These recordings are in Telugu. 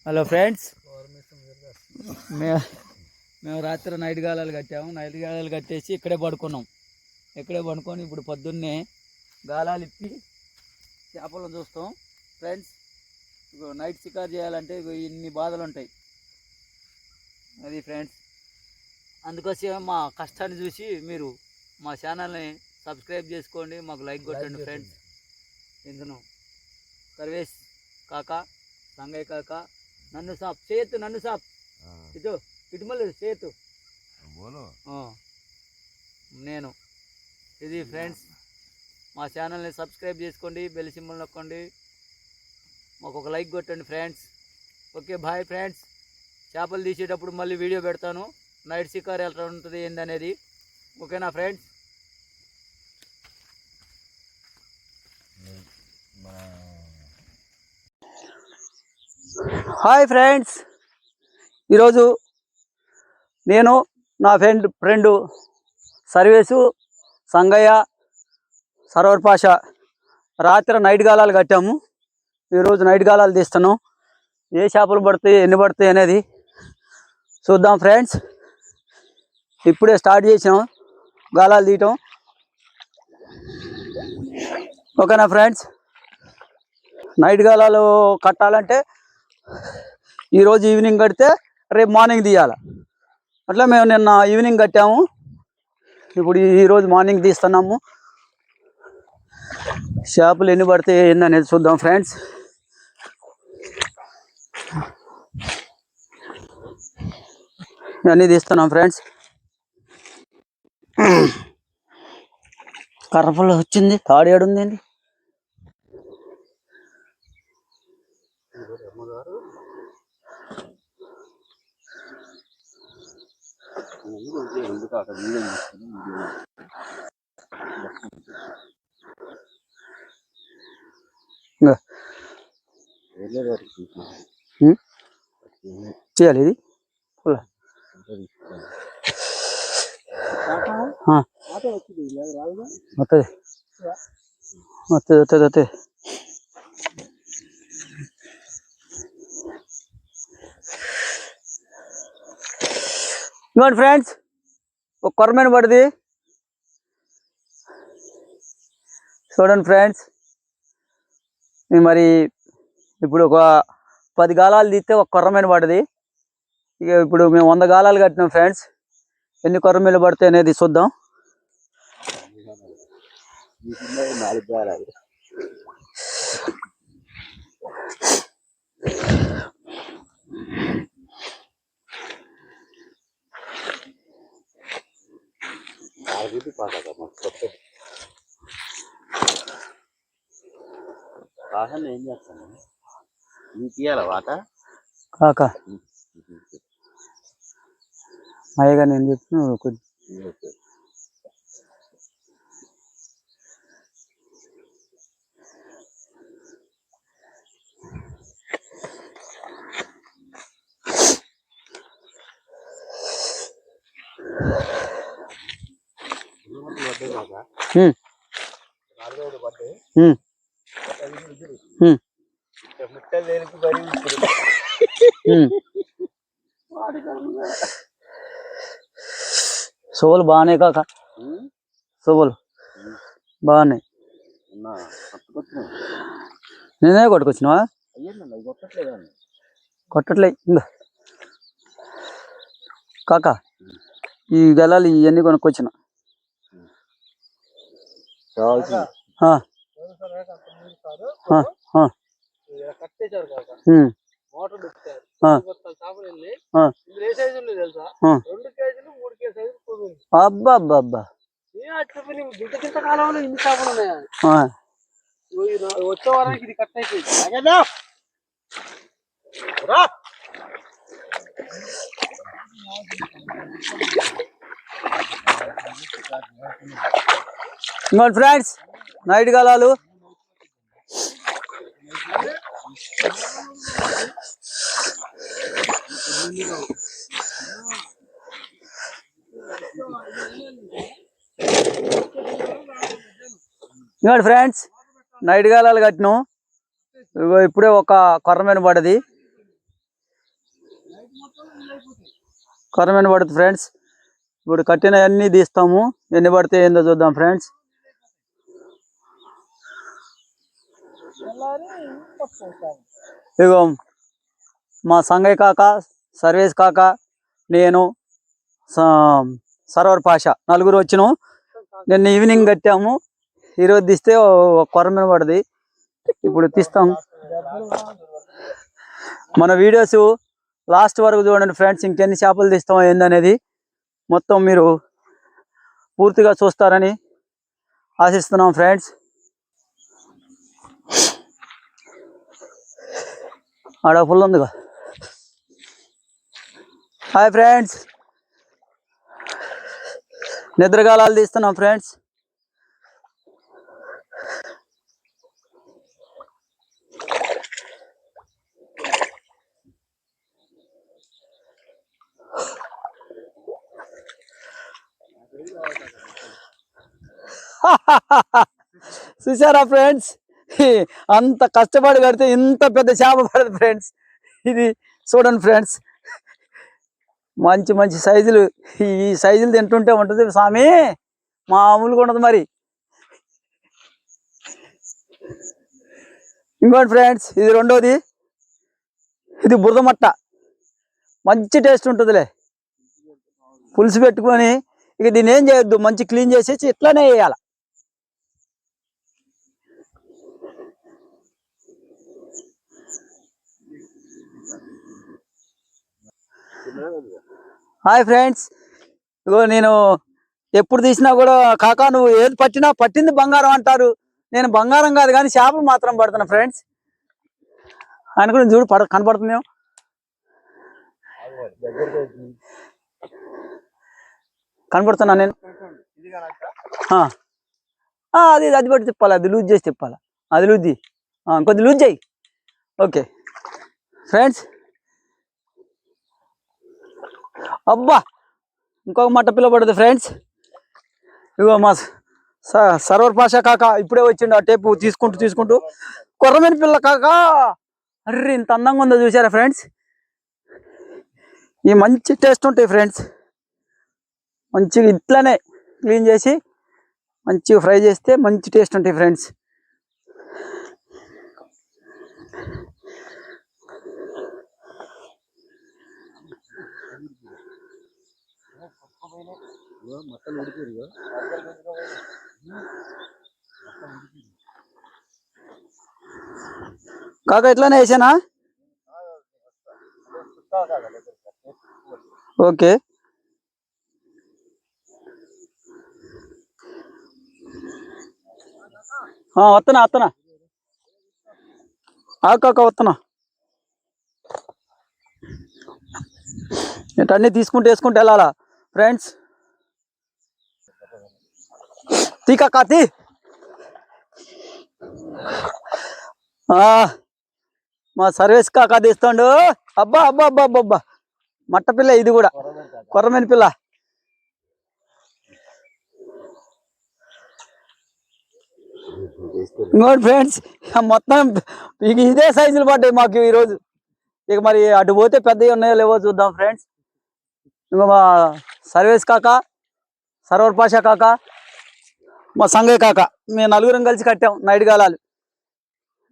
హలో ఫ్రెండ్స్, మేము రాత్రి నైట్ గాలాలు కట్టాము. నైట్ గాలాలు కట్టేసి ఇక్కడే పడుకున్నాం. ఇక్కడే పడుకొని ఇప్పుడు పొద్దున్నే గాలాలు ఇప్పి చేపలను చూస్తాం. ఫ్రెండ్స్, నైట్ షికారు చేయాలంటే ఇన్ని బాధలు ఉంటాయి. అది ఫ్రెండ్స్, అందుకోసం మా కష్టాన్ని చూసి మీరు మా ఛానల్ని సబ్స్క్రైబ్ చేసుకోండి, మాకు లైక్ కొట్టండి ఫ్రెండ్స్. ఇందును సర్వేస్ కాక సంగయ్య కాక నన్ను సాప్ చేతు నన్ను సాప్ ఇటు ఇటుమల్లి చేతు నేను. ఇది ఫ్రెండ్స్, మా ఛానల్ని సబ్స్క్రైబ్ చేసుకోండి, బెల్ సింబల్ నొక్కండి, మాకు ఒక లైక్ కొట్టండి ఫ్రెండ్స్. Okay bye friends. చేపలు తీసేటప్పుడు మళ్ళీ వీడియో పెడతాను, నైట్ షికారు ఎలా ఉంటుంది ఏందనేది. ఓకేనా ఫ్రెండ్స్? హాయ్ ఫ్రెండ్స్, ఈరోజు నేను నా friend surveys Sangaiah server Pasha రాత్రి నైట్ గాలాలు కట్టాము. ఈరోజు నైట్ గాలాలు తీస్తున్నాం. ఏ చేపలు పడతాయి, ఎన్ని పడతాయి అనేది చూద్దాం ఫ్రెండ్స్. ఇప్పుడే స్టార్ట్ చేసాం గాలాలు తీయటం. ఓకేనా ఫ్రెండ్స్? నైట్ గాలాలు కట్టాలంటే ఈరోజు ఈవినింగ్ కడితే రేపు మార్నింగ్ తీయాలి. అట్లా మేము నిన్న ఈవినింగ్ కట్టాము, ఇప్పుడు ఈరోజు మార్నింగ్ తీస్తున్నాము. చేపలు ఎన్ని పడతాయి ఏందనేది చూద్దాం ఫ్రెండ్స్. అన్నీ తీస్తున్నాం ఫ్రెండ్స్. కర్రపుల్ల వచ్చింది, తాడేడు ఉంది అండి. చేయాలి ఇది వస్తుంది వస్తుంది వస్తుంది వస్తుంది. ఇవ్వండి ఫ్రెండ్స్, ఒక కొరమైన పడింది చూడండి ఫ్రెండ్స్. మరి ఇప్పుడు ఒక 10 గాలాలు తీస్తే ఒక కొర్రమైన పడింది. ఇక ఇప్పుడు మేము 100 గాలాలు కట్టినాం ఫ్రెండ్స్. ఎన్ని కొర్రమీలు పడతాయి అనేది చూద్దాం. ఏం చేస్తాను నీకు ఇయ్యాల వాట కాక అయ్యగా నేను చెప్పిన సోలు బాగానే కాక, సోలు బాగున్నాయి. నేనే కొట్టుకొచ్చినావా? కొట్టట్లే ఇంకా కాక. ఈ గలాలు ఇవన్నీ కొనుక్కొచ్చిన. అబ్బా అబ్బా అబ్బా, వచ్చే వారానికి ఇది కట్ అయిపోయింది. ఫ్రెండ్స్, నైట్ గాలాలు ఇవ్వండి ఫ్రెండ్స్. నైట్ గాలాలు కట్టినాం. ఇప్పుడే ఒక కొర్రమైన పడ్డది. కొరమైన పడుతుంది ఫ్రెండ్స్. ఇప్పుడు కట్టినవన్నీ తీస్తాము, ఎన్ని పడితే ఏందో చూద్దాం ఫ్రెండ్స్. ఇగో మా సంగయ్య కాక, సర్వేస్ కాక, నేను, సర్వర్ పాష నలుగురు వచ్చినాం. నిన్న ఈవినింగ్ కట్టాము, ఈరోజు తీస్తే కొరమైన పడుతుంది. ఇప్పుడు తీస్తాం. మన వీడియోస్ లాస్ట్ వరకు చూడండి ఫ్రెండ్స్, ఇంకెన్ని చేపలు తీస్తామో ఏందనేది మొత్తం మీరు పూర్తిగా చూస్తారని ఆశిస్తున్నాం ఫ్రెండ్స్. ఆడ ఫుల్ ఉందిగా. హాయ్ ఫ్రెండ్స్, నిద్రగాలాలు తీస్తున్నాం ఫ్రెండ్స్. చూసారా ఫ్రెండ్స్, అంత కష్టపడి కడితే ఇంత పెద్ద చేప పడదు ఫ్రెండ్స్. ఇది చూడండి ఫ్రెండ్స్, మంచి మంచి సైజులు. ఈ సైజులు తింటుంటే ఉంటుంది స్వామి, మామూలుగా ఉండదు మరి. ఇంకోటి ఫ్రెండ్స్, ఇది రెండోది. ఇది బురదమట్ట, మంచి టేస్ట్ ఉంటుందిలే. పులుసు పెట్టుకొని ఇక దీన్ని ఏం చేయొద్దు, మంచి క్లీన్ చేసేసి ఇట్లానే వేయాలి. హాయ్ ఫ్రెండ్స్, ఇగో నేను ఎప్పుడు తీసినా కూడా కాకా నువ్వు ఏది పట్టినా పట్టింది బంగారం అంటారు. నేను బంగారం కాదు కానీ చేపలు మాత్రం పడుతున్నా ఫ్రెండ్స్. అనుకుని చూడు కనపడుతున్నాం. కనపడుతున్నా నేను. అది అది పట్టి తిప్పాలి, అది లూజ్ చేసి తిప్పాలి. అది లూజ్ చేయి, కొద్ది లూజ్ చేయి. ఓకే ఫ్రెండ్స్, అబ్బా ఇంకొక మట్ట పిల్ల పడుతుంది ఫ్రెండ్స్. ఇగో మా సర్వర్ పాషా కాక ఇప్పుడే వచ్చిండు, ఆ టేపు తీసుకుంటూ కొర్రమైన పిల్ల కాక. అర్రే ఇంత అందంగా ఉందో చూసారా ఫ్రెండ్స్. ఈ మంచి టేస్ట్ ఉంటాయి ఫ్రెండ్స్. మంచిగా ఇట్లానే క్లీన్ చేసి మంచిగా ఫ్రై చేస్తే మంచి టేస్ట్ ఉంటాయి ఫ్రెండ్స్. కాక ఇట్లానే వేసానా? ఓకే వస్తున్నా కాక వస్తున్నా. అన్నీ తీసుకుంటూ వేసుకుంటూ వెళ్ళాలా ఫ్రెండ్స్. తీ కాకా తీ. మా సర్వీస్ కాకా తీస్తాడు. అబ్బా అబ్బా అబ్బా అబ్బా అబ్బా, మట్ట పిల్ల ఇది కూడా, కొర్రమైన పిల్ల. ఇంకోటి ఫ్రెండ్స్, మొత్తం ఇక ఇదే సైజులు పడ్డాయి మాకు ఈరోజు. ఇక మరి అటు పోతే పెద్దవి ఉన్నాయో లేవో చూద్దాం ఫ్రెండ్స్. ఇంకో మా సర్వీస్ కాక, సర్వర్ పాషా కాక, మా సంగయ్య కాక, మేము నలుగురం కలిసి కట్టాం నైట్ గాలాలు.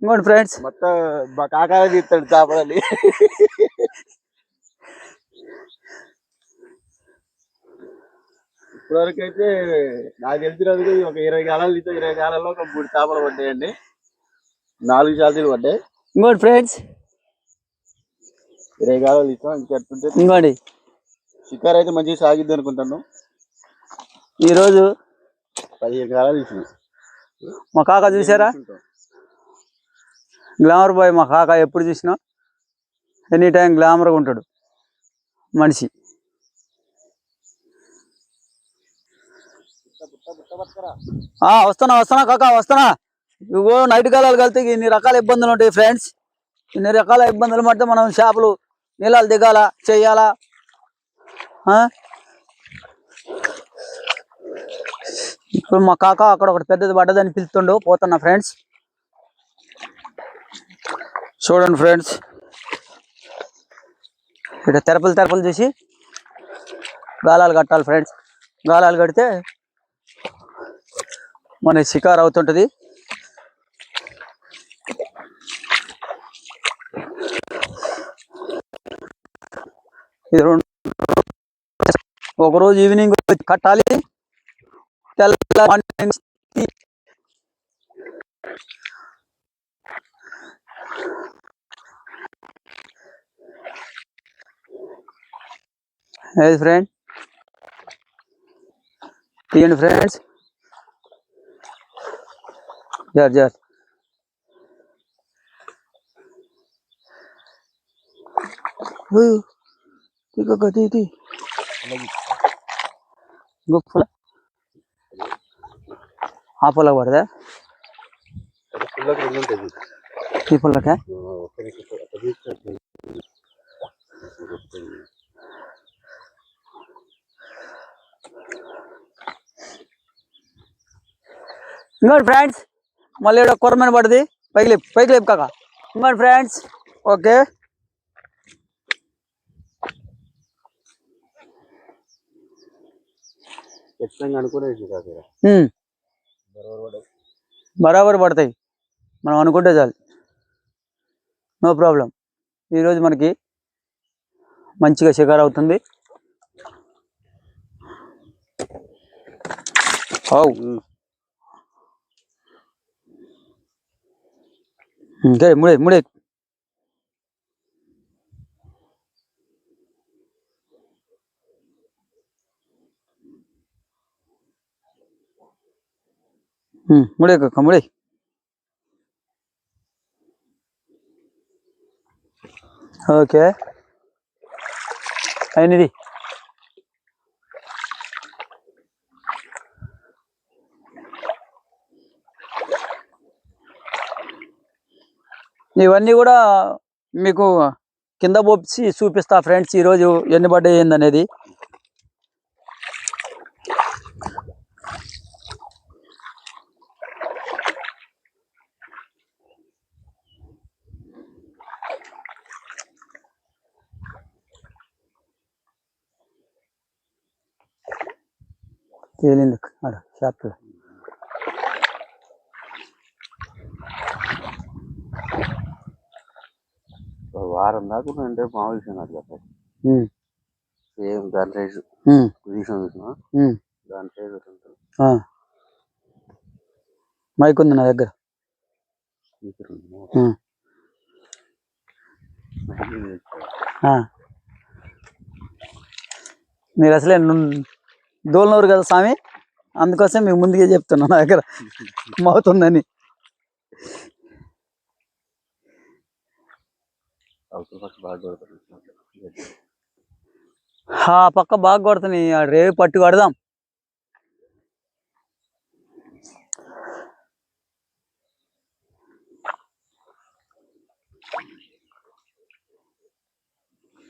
ఇంకోటి ఫ్రెండ్స్, మొత్తం మా కాకా తీస్తాడు చేపలని. ఇప్పటివరకు అయితే నాకు తెలిసినది ఒక 20 గాలాలు తీస్తే 20 గాలాల్లో ఒక 3 చేపలు పడ్డాయండి, 4 చార్జీలు పడ్డాయి. ఇంకోటి ఫ్రెండ్స్, 20 గాలాలు తీస్తాం. ఇంకెట్టుంటే ఇంకోటి షికార్ అయితే మంచిగా సాగిద్ది అనుకుంటాను. ఈరోజు 15 గాలాలు తీసినాం. మా కాకా చూసారా, గ్లామర్ బాయ్ మా కాకా. ఎప్పుడు చూసినా ఎనీ టైం గ్లామర్గా ఉంటాడు మనిషి. వస్తున్నా కాకా వస్తున్నా. ఇగో నైట్ కాలాలు కలితే ఇన్ని రకాల ఇబ్బందులు ఉంటాయి ఫ్రెండ్స్. ఇన్ని రకాల ఇబ్బందులు పడితే మనం చేపలు నీళ్ళలు దిగాల చెయ్యాలా. ఇప్పుడు మా కాకా అక్కడ ఒకటి పెద్దది పడ్డదని పిలుతుండు, పోతున్నా ఫ్రెండ్స్. చూడండి ఫ్రెండ్స్, ఇట్లా తెరపలు చేసి గాలాలు కట్టాలి ఫ్రెండ్స్. గాలాలు కడితే మన షికారు అవుతుంటుంది. ఇది ఒకరోజు ఈవినింగ్ కట్టాలి, తెల్ల ఫ్రెండ్ తీయండి ఫ్రెండ్స్. జర్ గొప్ప ఆ పొలం పడదా ఈ పొలకే. ఇంకోటి ఫ్రెండ్స్, మళ్ళీ ఇక్కడ కొరమైన పడుతుంది. పైకి లేపు కాక. ఇంకోటి ఫ్రెండ్స్, ఓకే బరాబర్ పడతాయి. మనం అనుకుంటే చాలు, నో ప్రాబ్లం. ఈరోజు మనకి మంచిగా షికారు అవుతుంది. ఇంకా ముడే కక్క ముడే. ఓకే అయినది. ఇవన్నీ కూడా మీకు కింద పోసి చూపిస్తా ఫ్రెండ్స్, ఈరోజు ఎన్ని పడ్డాయి ఏందనేది. తేలింది ఆడ షాప్లో. వారం దాకా అంటే మామూలు విషయం కాదు కదా. సేమ్ దాని సైజు పొజిషన్ చూసినా దాని సైజు ఉంటుంది. మైక్ ఉంది నా దగ్గర. మీరు అసలే దోలనూరు కదా స్వామి, అందుకోసం మీకు ముందుగా చెప్తున్నా నా దగ్గర మౌతుందని. పక్క బాగా కొడుతున్నాయి. రేపు పట్టు కడదాం.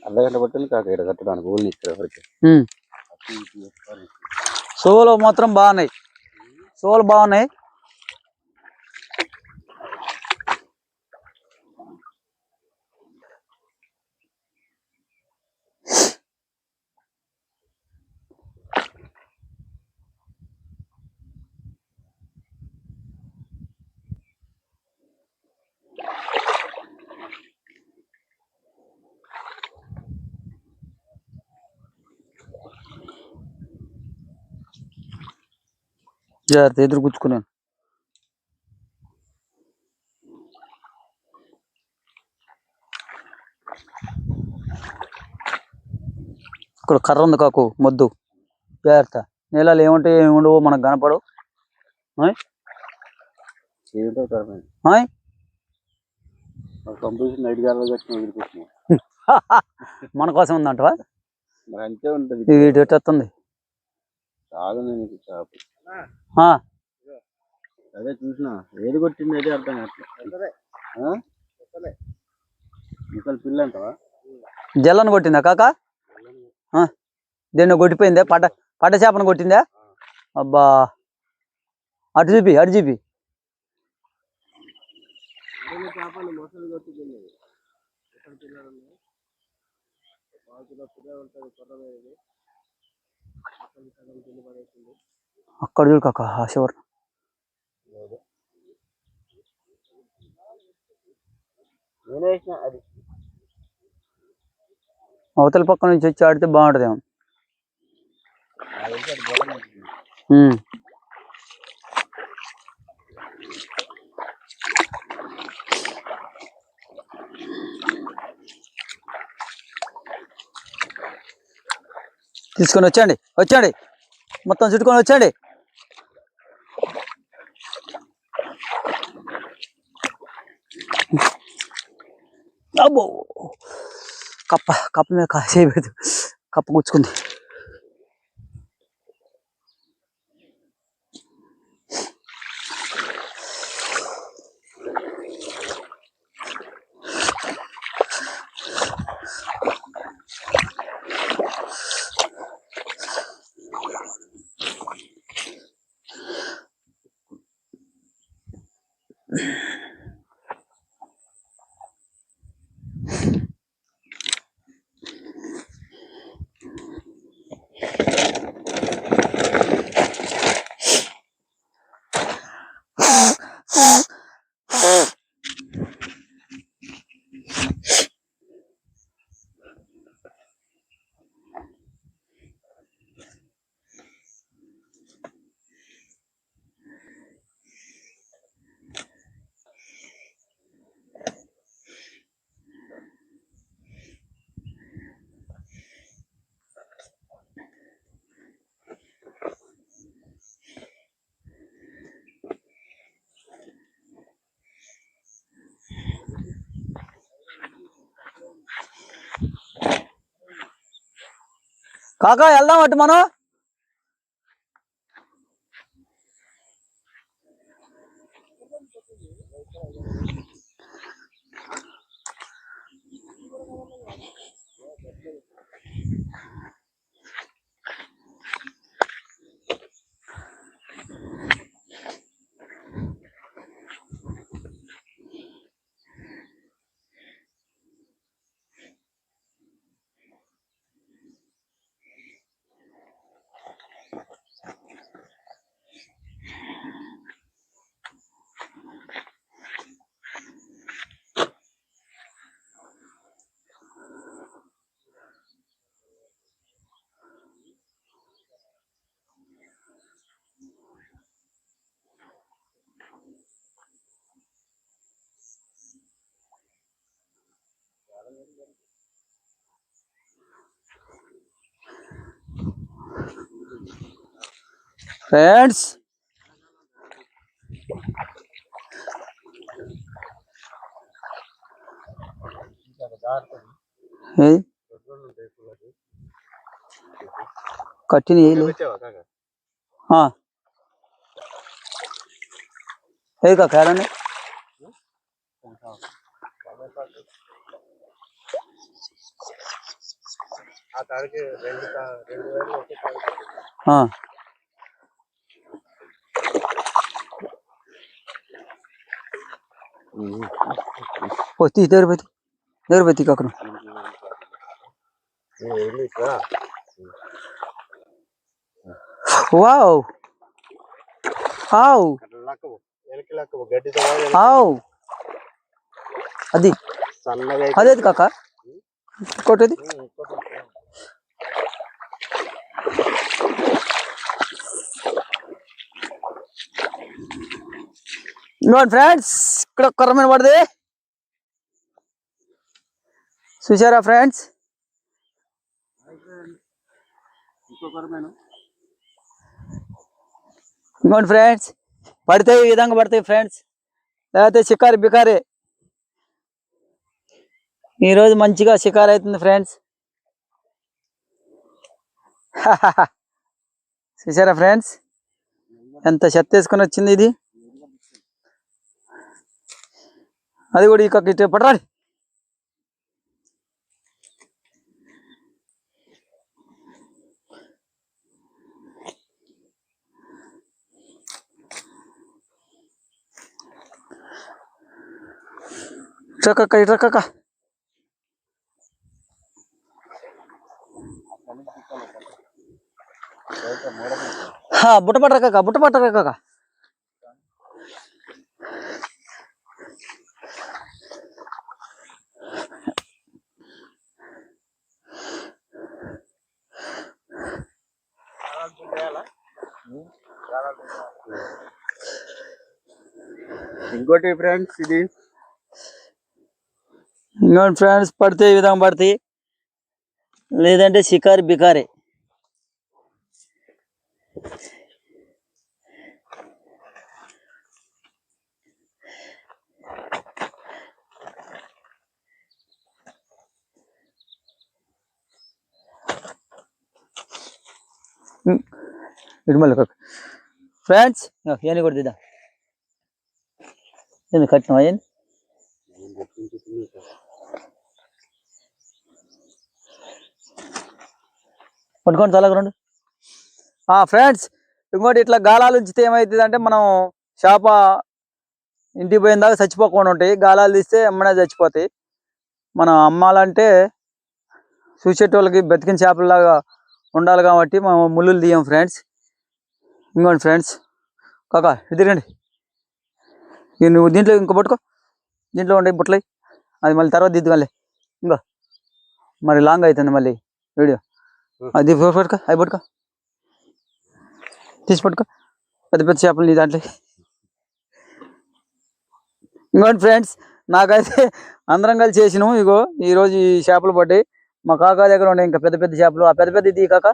అర్ధగంట పట్టింది కాక ఇక్కడ కట్టడానికి ఊళ్ళు ఇచ్చారు. సోలు మాత్రం బాగున్నాయి, సోలు బాగున్నాయి. జాగ్రత్త, ఎదురు గుచ్చుకున్నాను. ఇక్కడ కర్ర ఉంది కాకు, మొద్దు జాగ్రత్త. నీళ్ళలో ఏముంటాయి ఏమి ఉండవు మనకు కనపడవు. నైట్ గాలి కట్టిన మన కోసం ఉందంటవా? మరి అంతే ఉంటుంది. ఇది ఎట్టొస్తుంది అదే చూసినా, ఏది కొట్టింది అయితే అర్థం కావట్లేదు. పిల్ల అంటవా? జల్లను కొట్టిందా కాక? దేన్ని కొట్టిపోయిందే? పడ్డ చేపను కొట్టిందా? అబ్బా, అటు చూపి అక్కడ చూడు కాక ఆ షోర్ అవతల పక్క నుంచి వచ్చి ఆడితే బాగుంటుందేమో. తీసుకొని వచ్చండి వచ్చండి మొత్తం చుట్టుకొని వచ్చండి. అబ్బో కప్ప మీద కాసేయలేదు, కప్ప గుచ్చుకుంది. కాకా వెళ్దాం అటు మనం. ఫ్రెండ్స్ కట్టిన ఏ కాక ఏరండి పోతి దగ్గర పోతి కాక వావ్ అది అదేది కాక ఇంకోటిది ఫ్రెండ్స్ ఇక్కడ కొరమైన పడది చూసారా ఫ్రెండ్స్. ఇంకోండి ఫ్రెండ్స్ పడతాయి ఈ విధంగా పడతాయి ఫ్రెండ్స్, లేకపోతే షికారు బికారే. ఈరోజు మంచిగా షికారు అవుతుంది ఫ్రెండ్స్. చూసారా ఫ్రెండ్స్ ఎంత చెత్త వేసుకొని వచ్చింది ఇది. అది కూడా ఇక పడరాడు. ఇట్రక్క బుట్ట పట్టరా కాక, బుట్ట పట్టరా కాక. ఇంకోటి ఫ్రెండ్స్, ఇది ఇంకోటి ఫ్రెండ్స్, పడితే ఈ విధంగా పడతాయి, లేదంటే షికారి బికారే. ఇటు మళ్ళీ ఫ్రెండ్స్, ఇవన్నీ కూడా దిద్దా. ఎందుకు కట్టినావా? ఏంది పట్టుకోండి తలకు రెండు. ఫ్రెండ్స్, ఇంకోటి ఇట్లా గాలాలు ఉంచితే ఏమవుతుంది అంటే, మనం చేప ఇంటికి పోయిన దాకా చచ్చిపోకుండా ఉంటాయి. గాలాలు తీస్తే ఎమ్మనే చచ్చిపోతాయి. మనం అమ్మాలంటే చూసేటోళ్ళకి బతికిన చేపలలాగా ఉండాలి కాబట్టి మనం ముళ్ళులు తీయం ఫ్రెండ్స్. ఇంకోండి ఫ్రెండ్స్, కాకా ఎదిరండి. నువ్వు దీంట్లో ఇంకో పట్టుకో, దీంట్లో ఉండే బుట్టలై, అది మళ్ళీ తర్వాత దిద్దు మళ్ళీ. ఇంకో మరి లాంగ్ అవుతుంది మళ్ళీ వీడియో. అది పట్టుకో, అవి పట్టుకో, తీసి పట్టుకో, పెద్ద పెద్ద చేపలు నీ దాంట్లో. ఇంకోటి ఫ్రెండ్స్, నాకైతే అందరం కలిసి చేసినాము. ఇగో ఈరోజు ఈ చేపలు పడ్డాయి. మా కాకా దగ్గర ఉండే ఇంకా పెద్ద పెద్ద చేపలు, ఆ పెద్ద పెద్ద ఇది కాక.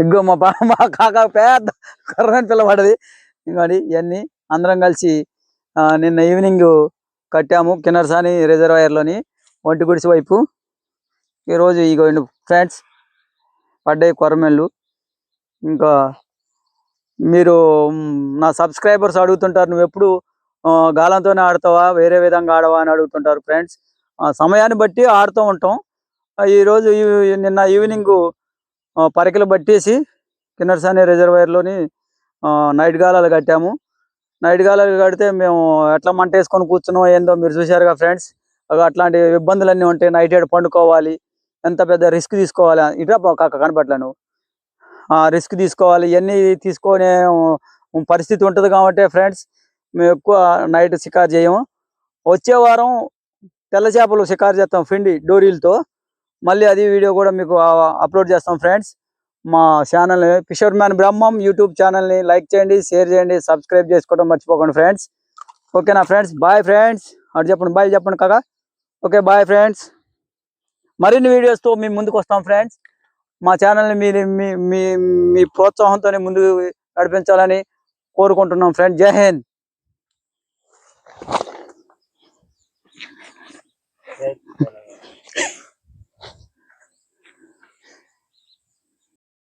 ఇగో మా కాకా పెద్ద కర్రని పిల్ల పడ్డది. ఇంకోటి ఇవన్నీ అందరం కలిసి నిన్న ఈవినింగ్ కట్టాము కిన్నెరసాని రిజర్వాయర్లోని ఒంటి గుడిసి వైపు. ఈరోజు ఇగో ఫ్రెండ్స్ పడ్డాయి కొర్రమెళ్ళు. ఇంకా మీరు నా సబ్స్క్రైబర్స్ అడుగుతుంటారు, నువ్వు ఎప్పుడు గాలంతోనే ఆడతావా, వేరే విధంగా ఆడవా అని అడుగుతుంటారు ఫ్రెండ్స్. సమయాన్ని బట్టి ఆడుతూ ఉంటాం. ఈరోజు నిన్న ఈవినింగ్ పరికలు పట్టేసి కిన్నెరసాని రిజర్వాయర్లోని నైట్ గాలాలు కట్టాము. నైట్ గాలాలు కడితే మేము ఎట్లా మంట వేసుకొని కూర్చున్నాం ఏందో మీరు చూశారుగా ఫ్రెండ్స్. అట్లాంటి ఇబ్బందులన్నీ ఉంటాయి. నైట్ ఏడు పండుకోవాలి, ఎంత పెద్ద రిస్క్ తీసుకోవాలి. ఇట్లా కాక కనపట్లే నువ్వు, రిస్క్ తీసుకోవాలి. ఇవన్నీ తీసుకునే పరిస్థితి ఉంటుంది కాబట్టి ఫ్రెండ్స్ మేము ఎక్కువ నైట్ షికారు చేయము. వచ్చే వారం తెల్ల చేపలు షికారు చేస్తాం ఫిండి డోరీలతో. మళ్ళీ అది వీడియో కూడా మీకు అప్లోడ్ చేస్తాం ఫ్రెండ్స్. మా ఛానల్ని ఫిషర్మ్యాన్ బ్రహ్మం యూట్యూబ్ ఛానల్ని లైక్ చేయండి, షేర్ చేయండి, సబ్స్క్రైబ్ చేసుకోవడం మర్చిపోకండి ఫ్రెండ్స్. ఓకేనా ఫ్రెండ్స్? Bye friends. అటు చెప్పండి, బాయ్ చెప్పండి కాక. Okay bye friends. మరిన్ని వీడియోస్తో మేము ముందుకు వస్తాం ఫ్రెండ్స్. మా ఛానల్ని మీరు మీ ప్రోత్సాహంతోనే ముందుకు నడిపించాలని కోరుకుంటున్నాం ఫ్రెండ్స్. జై హింద్.